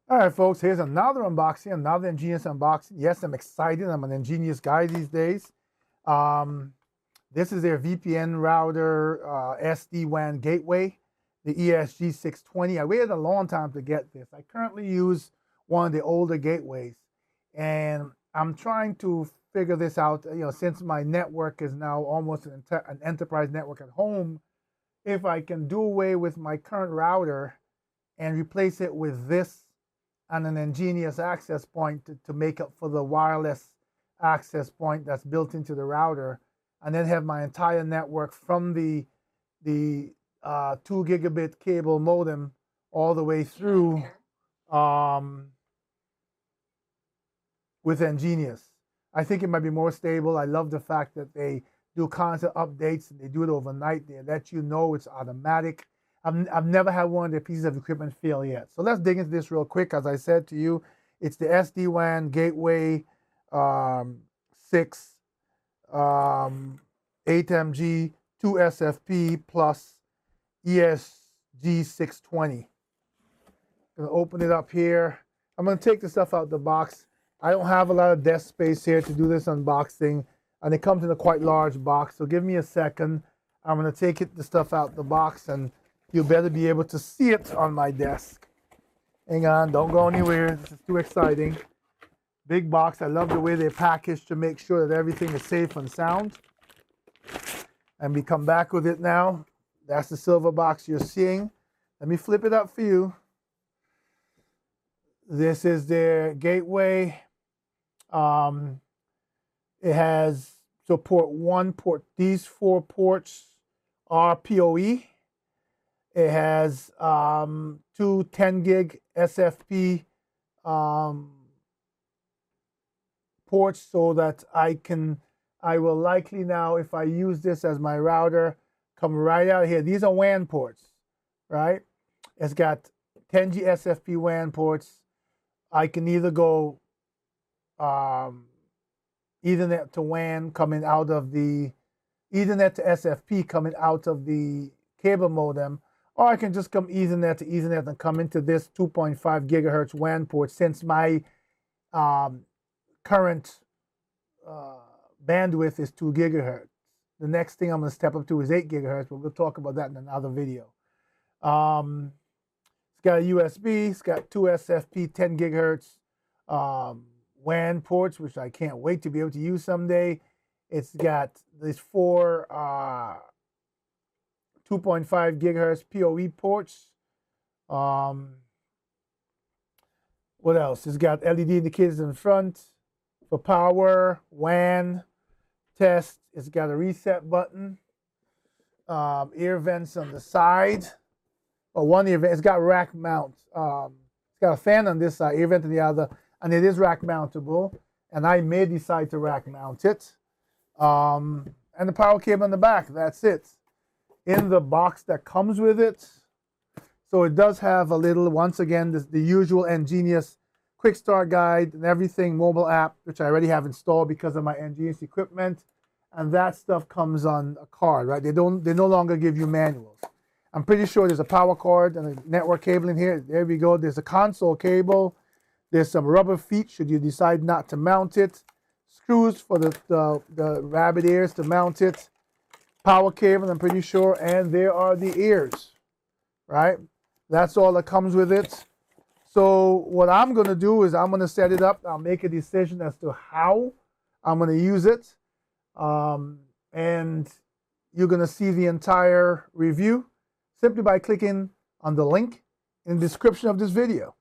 All right, folks, here's another unboxing, another EnGenius unboxing. Yes, I'm excited. I'm an EnGenius guy these days. This is their VPN router SD-WAN gateway, the ESG620. I waited a long time to get this. I currently use one of the older gateways, and I'm trying to figure this out. Since my network is now almost an enterprise network at home, if I can do away with my current router and replace it with this and an EnGenius access point to make up for the wireless access point that's built into the router, and then have my entire network from the 2 gigabit cable modem all the way through with EnGenius. I think it might be more stable. I love the fact that they do constant updates and they do it overnight. They let you know it's automatic. I've never had one of their pieces of equipment fail yet. So let's dig into this real quick. As I said to you, it's the SD-WAN Gateway 6 8MG 2 SFP plus ESG620. Gonna open it up here. I'm gonna take the stuff out the box. I don't have a lot of desk space here to do this unboxing, and it comes in a quite large box. So give me a second. I'm gonna take the stuff out the box, and you better be able to see it on my desk. Hang on, don't go anywhere. This is too exciting. Big box. I love the way they package to make sure that everything is safe and sound. And we come back with it now. That's the silver box you're seeing. Let me flip it up for you. This is their gateway. It has these 4 ports are PoE. It has 2 10 gig SFP ports, so that I will likely now, if I use this as my router, come right out here. These are WAN ports, right? It's got 10G SFP WAN ports. I can either go Ethernet to WAN coming out of the Ethernet to SFP coming out of the cable modem, or I can just come Ethernet to Ethernet and come into this 2.5 gigahertz WAN port, since my current bandwidth is 2 gigahertz. The next thing I'm going to step up to is 8 gigahertz, but we'll talk about that in another video. It's got a USB. It's got 2 SFP 10 gigahertz WAN ports, which I can't wait to be able to use someday. It's got these 4 2.5 gigahertz PoE ports. What else? It's got LED indicators in front for power, WAN, test. It's got a reset button. Ear vents on the side. One ear vent. It's got rack mounts. It's got a fan on this side, ear vent on the other, and it is rack mountable. And I may decide to rack mount it. And the power cable in the back. That's it. In the box that comes with it. So it does have a little, once again, the usual EnGenius quick start guide and everything, mobile app, which I already have installed because of my EnGenius equipment. And that stuff comes on a card, right? They no longer give you manuals. I'm pretty sure there's a power cord and a network cable in here. There we go. There's a console cable. There's some rubber feet should you decide not to mount it. Screws for the rabbit ears to mount it. Power cable, I'm pretty sure. And there are the ears, right? That's all that comes with it. So what I'm going to do is I'm going to set it up. I'll make a decision as to how I'm going to use it. And you're going to see the entire review simply by clicking on the link in the description of this video.